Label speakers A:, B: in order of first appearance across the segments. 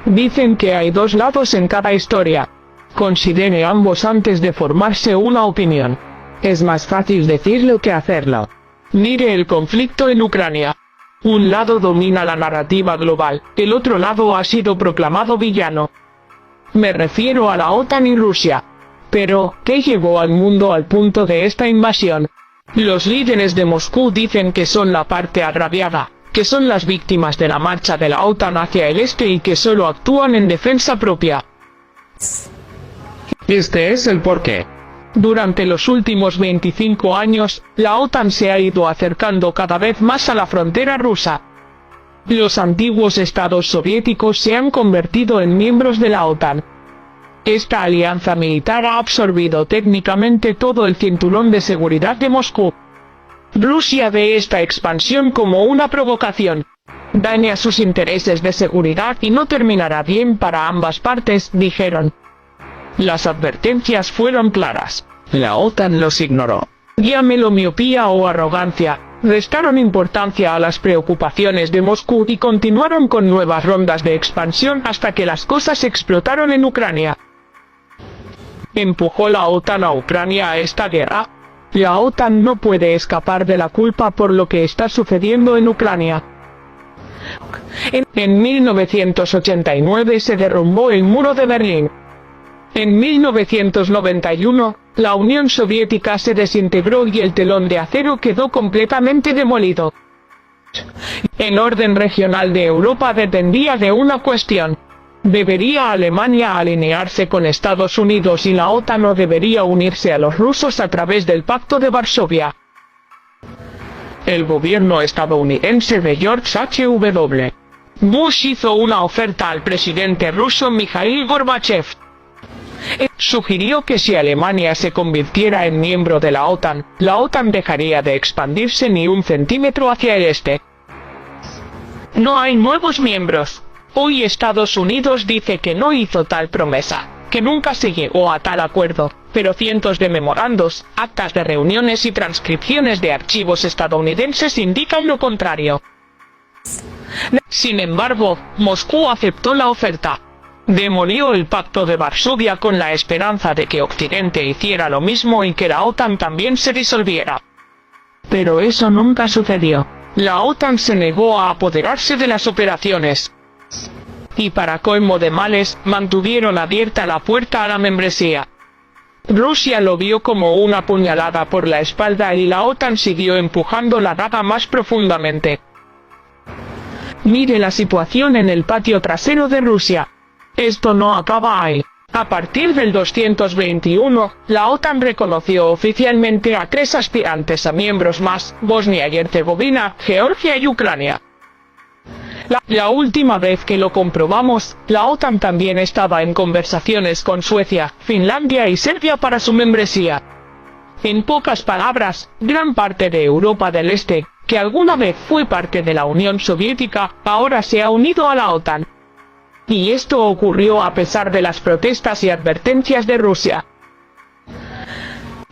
A: Dicen que hay dos lados en cada historia. Considere ambos antes de formarse una opinión. Es más fácil decirlo que hacerlo. Mire el conflicto en Ucrania. Un lado domina la narrativa global, el otro lado ha sido proclamado villano. Me refiero a la OTAN y Rusia. Pero, ¿qué llevó al mundo al punto de esta invasión? Los líderes de Moscú dicen que son la parte agraviada, que son las víctimas de la marcha de la OTAN hacia el este y que solo actúan en defensa propia. Este es el porqué. Durante los últimos 25 años, la OTAN se ha ido acercando cada vez más a la frontera rusa. Los antiguos estados soviéticos se han convertido en miembros de la OTAN. Esta alianza militar ha absorbido técnicamente todo el cinturón de seguridad de Moscú. Rusia ve esta expansión como una provocación. Daña sus intereses de seguridad y no terminará bien para ambas partes, dijeron. Las advertencias fueron claras. La OTAN los ignoró. Llámelo miopía o arrogancia. Restaron importancia a las preocupaciones de Moscú y continuaron con nuevas rondas de expansión hasta que las cosas explotaron en Ucrania. ¿Empujó la OTAN a Ucrania a esta guerra? La OTAN no puede escapar de la culpa por lo que está sucediendo en Ucrania. En 1989 se derrumbó el muro de Berlín. En 1991, la Unión Soviética se desintegró y el telón de acero quedó completamente demolido. El orden regional de Europa dependía de una cuestión. ¿Debería Alemania alinearse con Estados Unidos y la OTAN o debería unirse a los rusos a través del Pacto de Varsovia? El gobierno estadounidense de George H.W. Bush hizo una oferta al presidente ruso Mikhail Gorbachev. Sugirió que si Alemania se convirtiera en miembro de la OTAN dejaría de expandirse ni un centímetro hacia el este. No hay nuevos miembros. Hoy Estados Unidos dice que no hizo tal promesa, que nunca se llegó a tal acuerdo, pero cientos de memorandos, actas de reuniones y transcripciones de archivos estadounidenses indican lo contrario. Sin embargo, Moscú aceptó la oferta. Demolió el Pacto de Varsovia con la esperanza de que Occidente hiciera lo mismo y que la OTAN también se disolviera. Pero eso nunca sucedió. La OTAN se negó a apoderarse de las operaciones. Y para colmo de males, mantuvieron abierta la puerta a la membresía. Rusia lo vio como una puñalada por la espalda y la OTAN siguió empujando la daga más profundamente. Mire la situación en el patio trasero de Rusia. Esto no acaba ahí. A partir del 221, la OTAN reconoció oficialmente a 3 aspirantes a miembros más: Bosnia y Herzegovina, Georgia y Ucrania. La última vez que lo comprobamos, la OTAN también estaba en conversaciones con Suecia, Finlandia y Serbia para su membresía. En pocas palabras, gran parte de Europa del Este, que alguna vez fue parte de la Unión Soviética, ahora se ha unido a la OTAN. Y esto ocurrió a pesar de las protestas y advertencias de Rusia.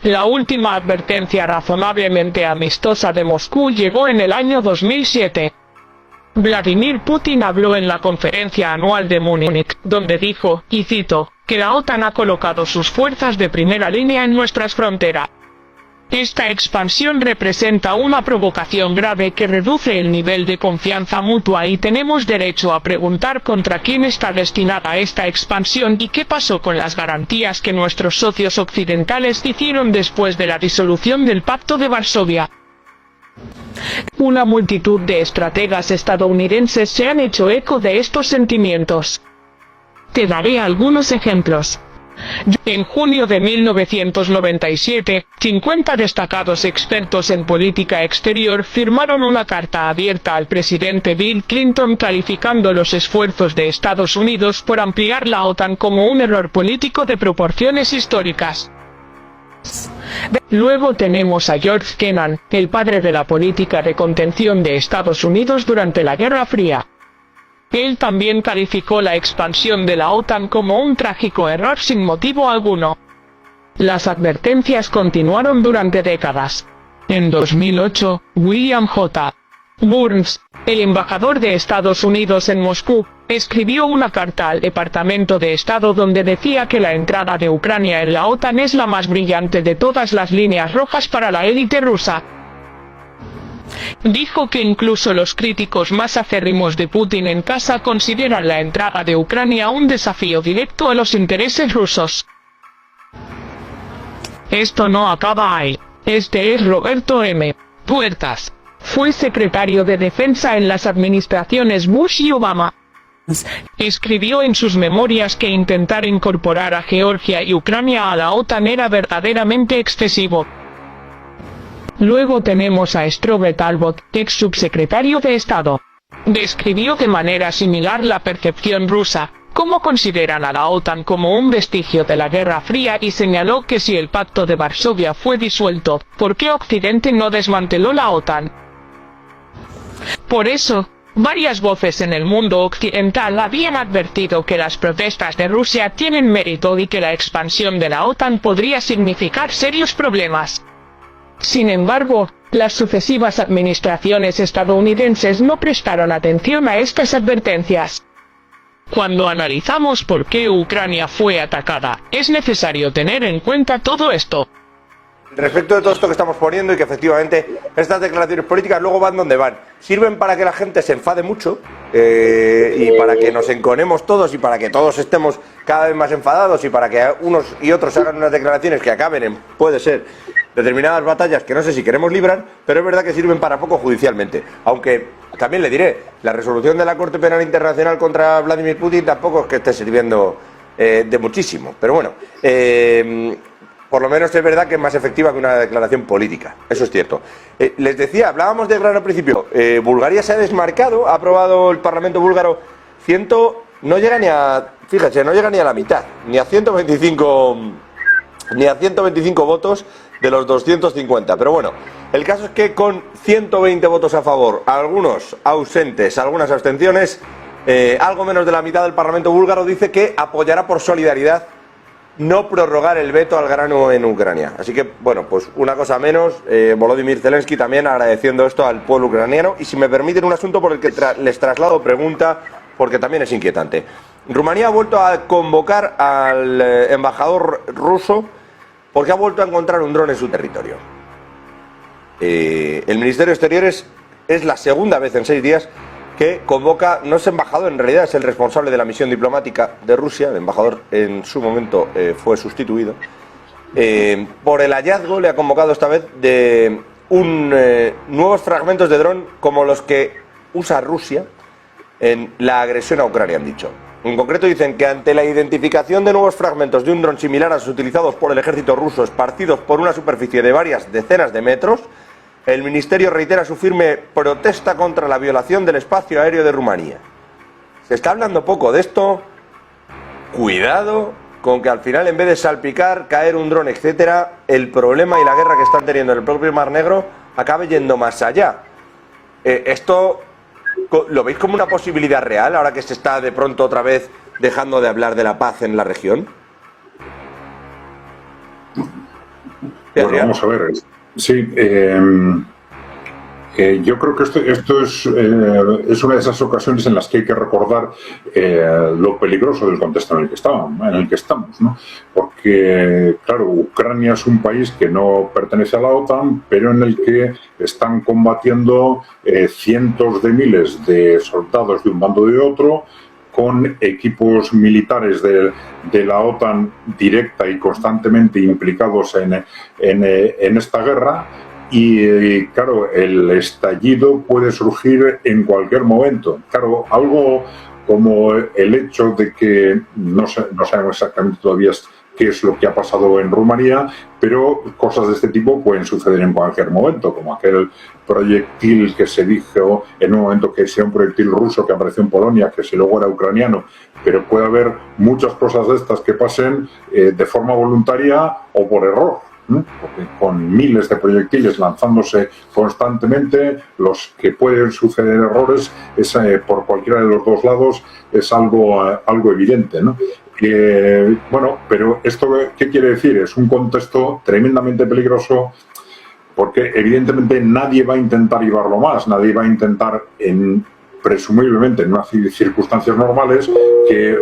A: La última advertencia razonablemente amistosa de Moscú llegó en el año 2007. Vladimir Putin habló en la conferencia anual de Múnich, donde dijo, y cito, que la OTAN ha colocado sus fuerzas de primera línea en nuestras fronteras. Esta expansión representa una provocación grave que reduce el nivel de confianza mutua y tenemos derecho a preguntar contra quién está destinada esta expansión y qué pasó con las garantías que nuestros socios occidentales hicieron después de la disolución del Pacto de Varsovia. Una multitud de estrategas estadounidenses se han hecho eco de estos sentimientos. Te daré algunos ejemplos. En junio de 1997, 50 destacados expertos en política exterior firmaron una carta abierta al presidente Bill Clinton calificando los esfuerzos de Estados Unidos por ampliar la OTAN como un error político de proporciones históricas. Luego tenemos a George Kennan, el padre de la política de contención de Estados Unidos durante la Guerra Fría. Él también calificó la expansión de la OTAN como un trágico error sin motivo alguno. Las advertencias continuaron durante décadas. En 2008, William J. Burns, el embajador de Estados Unidos en Moscú, escribió una carta al Departamento de Estado donde decía que la entrada de Ucrania en la OTAN es la más brillante de todas las líneas rojas para la élite rusa. Dijo que incluso los críticos más acérrimos de Putin en casa consideran la entrada de Ucrania un desafío directo a los intereses rusos. Esto no acaba ahí. Este es Roberto M. Puertas. Fue secretario de Defensa en las administraciones Bush y Obama. Escribió en sus memorias que intentar incorporar a Georgia y Ucrania a la OTAN era verdaderamente excesivo. Luego tenemos a Strobe Talbot, ex subsecretario de Estado. Describió de manera similar la percepción rusa, cómo consideran a la OTAN como un vestigio de la Guerra Fría y señaló que si el Pacto de Varsovia fue disuelto, ¿por qué Occidente no desmanteló la OTAN? Por eso, varias voces en el mundo occidental habían advertido que las protestas de Rusia tienen mérito y que la expansión de la OTAN podría significar serios problemas. Sin embargo, las sucesivas administraciones estadounidenses no prestaron atención a estas advertencias. Cuando analizamos por qué Ucrania fue atacada, es necesario tener en cuenta todo esto.
B: Respecto de todo esto que estamos poniendo y que efectivamente estas declaraciones políticas luego van donde van. Sirven para que la gente se enfade mucho y para que nos enconemos todos y para que todos estemos cada vez más enfadados y para que unos y otros hagan unas declaraciones que acaben en, puede ser, determinadas batallas que no sé si queremos librar, pero es verdad que sirven para poco judicialmente. Aunque también le diré, la resolución de la Corte Penal Internacional contra Vladimir Putin tampoco es que esté sirviendo de muchísimo. Pero bueno, por lo menos es verdad que es más efectiva que una declaración política. Eso es cierto. Les decía, hablábamos de grano al principio. Bulgaria se ha desmarcado, ha aprobado el Parlamento búlgaro no llega ni a, fíjate, no llega ni a la mitad, ni a 125 votos de los 250. Pero bueno, el caso es que con 120 votos a favor, algunos ausentes, algunas abstenciones, algo menos de la mitad del Parlamento búlgaro dice que apoyará por solidaridad no prorrogar el veto al grano en Ucrania. Así que, bueno, pues una cosa menos, Volodymyr Zelensky también agradeciendo esto al pueblo ucraniano. Y si me permiten un asunto por el que les traslado pregunta, porque también es inquietante. Rumanía ha vuelto a convocar al embajador ruso porque ha vuelto a encontrar un dron en su territorio. El Ministerio de Exteriores es la segunda vez en 6 días que convoca, no es embajador, en realidad es el responsable de la misión diplomática de Rusia, el embajador en su momento fue sustituido, por el hallazgo, le ha convocado esta vez de nuevos fragmentos de dron como los que usa Rusia en la agresión a Ucrania, han dicho. En concreto dicen que ante la identificación de nuevos fragmentos de un dron similar a los utilizados por el ejército ruso esparcidos por una superficie de varias decenas de metros, el Ministerio reitera su firme protesta contra la violación del espacio aéreo de Rumanía. Se está hablando poco de esto. Cuidado con que al final, en vez de salpicar, caer un dron, etcétera, el problema y la guerra que están teniendo en el propio Mar Negro acabe yendo más allá. ¿Esto lo veis como una posibilidad real ahora que se está de pronto otra vez dejando de hablar de la paz en la región?
C: Bueno, vamos a ver. Sí, yo creo que esto es una de esas ocasiones en las que hay que recordar lo peligroso del contexto en el que estamos, ¿no? Porque, claro, Ucrania es un país que no pertenece a la OTAN, pero en el que están combatiendo cientos de miles de soldados de un bando y de otro, con equipos militares de la OTAN directa y constantemente implicados en esta guerra. Y claro, el estallido puede surgir en cualquier momento. Claro, algo como el hecho de que no sabemos exactamente todavía qué es lo que ha pasado en Rumanía, pero cosas de este tipo pueden suceder en cualquier momento, como aquel proyectil que se dijo en un momento que sea un proyectil ruso que apareció en Polonia, que si luego era ucraniano, pero puede haber muchas cosas de estas que pasen de forma voluntaria o por error. Porque con miles de proyectiles lanzándose constantemente, los que pueden suceder errores por cualquiera de los dos lados es algo evidente, ¿no? Bueno, pero ¿esto qué quiere decir? Es un contexto tremendamente peligroso porque evidentemente nadie va a intentar llevarlo más, nadie va a intentar, presumiblemente en unas circunstancias normales, que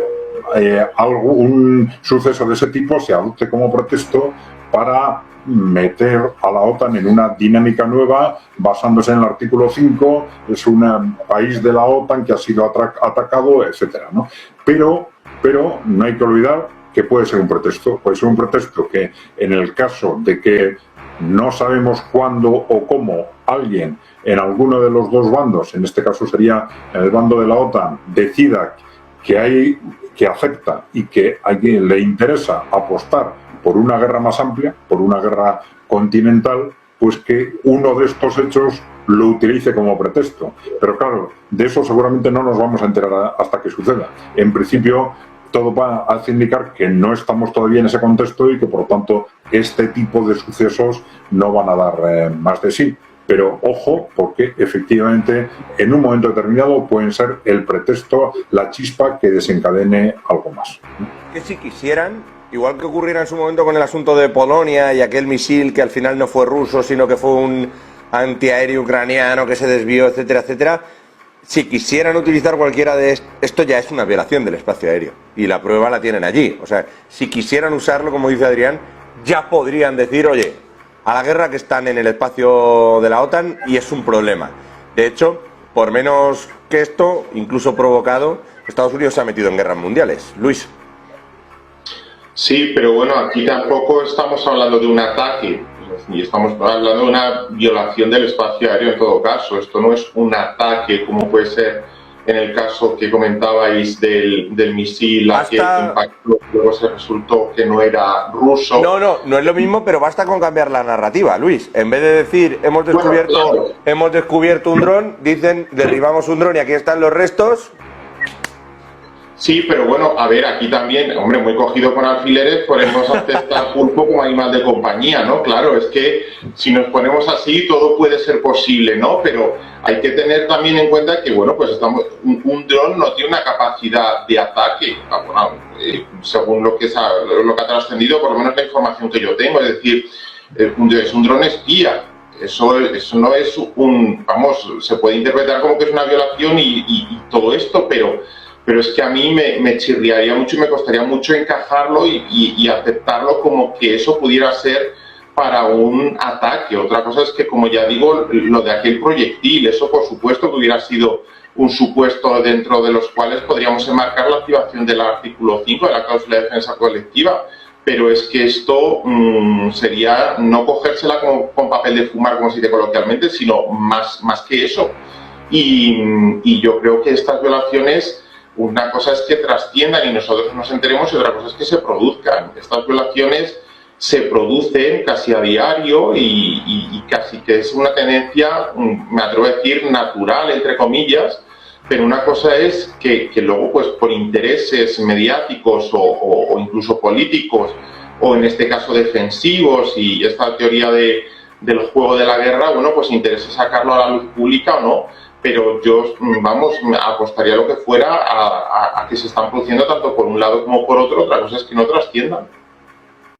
C: algún suceso de ese tipo se adopte como pretexto para meter a la OTAN en una dinámica nueva basándose en el artículo 5, es un país de la OTAN que ha sido atacado, etcétera, ¿no? Pero no hay que olvidar que puede ser un pretexto que en el caso de que no sabemos cuándo o cómo alguien en alguno de los dos bandos, en este caso sería el bando de la OTAN, decida que acepta y que a alguien le interesa apostar por una guerra más amplia, por una guerra continental, pues que uno de estos hechos lo utilice como pretexto. Pero claro, de eso seguramente no nos vamos a enterar hasta que suceda. En principio, todo va a indicar que no estamos todavía en ese contexto y que, por lo tanto, este tipo de sucesos no van a dar más de sí. Pero ojo, porque efectivamente en un momento determinado pueden ser el pretexto, la chispa que desencadene algo más.
B: Que si quisieran, igual que ocurriera en su momento con el asunto de Polonia y aquel misil que al final no fue ruso, sino que fue un antiaéreo ucraniano que se desvió, etcétera, etcétera, si quisieran utilizar cualquiera de esto ya es una violación del espacio aéreo. Y la prueba la tienen allí. O sea, si quisieran usarlo, como dice Adrián, ya podrían decir, oye, a la guerra que están en el espacio de la OTAN y es un problema. De hecho, por menos que esto, incluso provocado, Estados Unidos se ha metido en guerras mundiales. Luis.
D: Sí, pero bueno, aquí tampoco estamos hablando de un ataque, y estamos hablando de una violación del espacio aéreo en todo caso. Esto no es un ataque como puede ser en el caso que comentabais del misil que impactó, luego se resultó que no era ruso.
B: No es lo mismo, pero basta con cambiar la narrativa, Luis. En vez de decir hemos descubierto un dron, dicen derribamos un dron y aquí están los restos.
D: Sí, pero bueno, a ver, aquí también, hombre, muy cogido con alfileres, podemos aceptar pulpo como animal de compañía, ¿no? Claro, es que si nos ponemos así, todo puede ser posible, ¿no? Pero hay que tener también en cuenta que, bueno, pues un dron no tiene una capacidad de ataque, según lo que ha trascendido, por lo menos la información que yo tengo, es decir, es un dron espía. Eso no es se puede interpretar como que es una violación y todo esto, pero es que a mí me chirriaría mucho y me costaría mucho encajarlo y aceptarlo como que eso pudiera ser para un ataque. Otra cosa es que, como ya digo, lo de aquel proyectil, eso por supuesto que hubiera sido un supuesto dentro de los cuales podríamos enmarcar la activación del artículo 5 de la cláusula de defensa colectiva. Pero es que esto sería no cogérsela con papel de fumar, como se dice coloquialmente, sino más que eso. Y yo creo que estas violaciones, una cosa es que trasciendan y nosotros nos enteremos y otra cosa es que se produzcan. Estas violaciones se producen casi a diario y casi que es una tendencia, me atrevo a decir, natural, entre comillas, pero una cosa es que luego, pues por intereses mediáticos o incluso políticos, o en este caso defensivos, y esta teoría del juego de la guerra, bueno, pues interesa sacarlo a la luz pública o no, pero yo, apostaría lo que fuera a que se están produciendo tanto por un lado como por otro. Otra cosa es que no trasciendan.